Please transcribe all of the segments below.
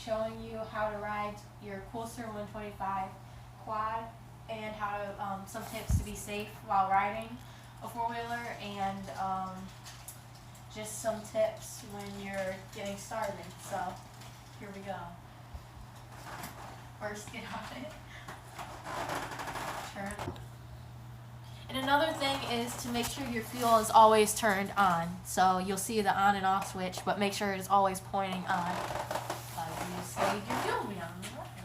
showing you how to ride your Coolster 125 quad and how to, some tips to be safe while riding a four-wheeler, and just some tips when you're getting started. So here we go. First, get out of it. Turn. And another thing is to make sure your fuel is always turned on. So you'll see the on and off switch, but make sure it's always pointing on. You save your fuel beyond the weapon.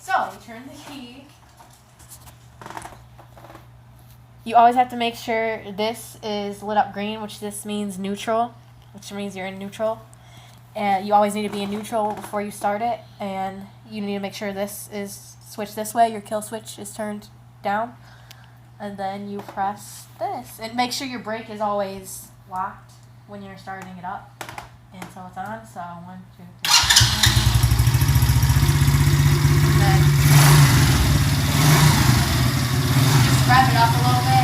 So you turn the key. You always have to make sure this is lit up green, which this means neutral, which means you're in neutral. And you always need to be in neutral before you start it, and you need to make sure this is switched this way, your kill switch is turned down, and then you press this. And make sure your brake is always locked when you're starting it up until it's on. So 1, 2, 3. And then just rev it up a little bit.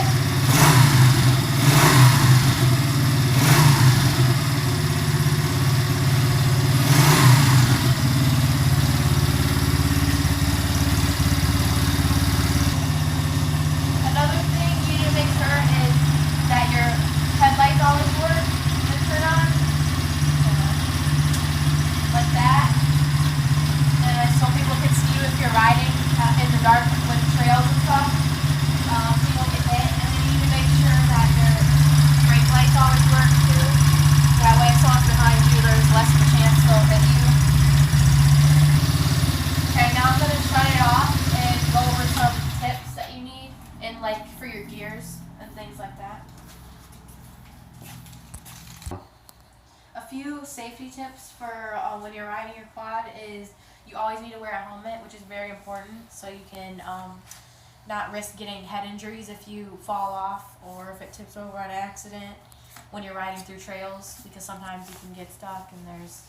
Riding in the dark with trails and stuff, so you won't get hit. And then you need to make sure that your brake lights always work too. That way if someone's behind you, there's less of a chance they'll hit you. Okay, now I'm going to shut it off and go over some tips that you need in, like, for your gears and things like that. A few safety tips for when you're riding your quad is you always need to wear a helmet, which is very important, so you can not risk getting head injuries if you fall off or if it tips over on accident when you're riding through trails, because sometimes you can get stuck and there's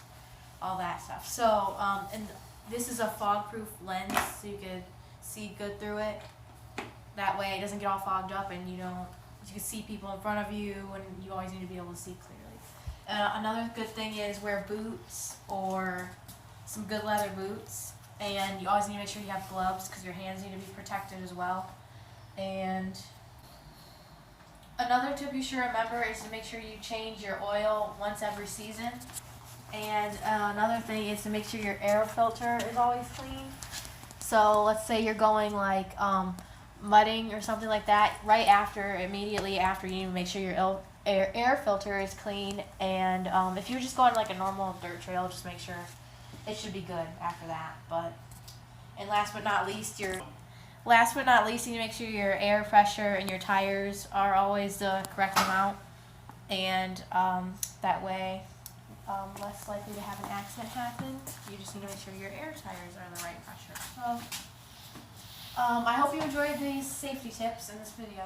all that stuff. So, and this is a fog-proof lens, so you can see good through it. That way it doesn't get all fogged up and you can see people in front of you, and you always need to be able to see clearly. Another good thing is wear boots or some good leather boots, and you always need to make sure you have gloves because your hands need to be protected as well. And another tip you should remember is to make sure you change your oil once every season. And another thing is to make sure your air filter is always clean. So let's say you're going like mudding or something like that, immediately after, you need to make sure your air filter is clean. And if you're just going like a normal dirt trail, just make sure it should be good after that. And last but not least, you need to make sure your air pressure and your tires are always the correct amount, and that way less likely to have an accident happen. You just need to make sure your air tires are the right pressure. So I hope you enjoyed these safety tips in this video.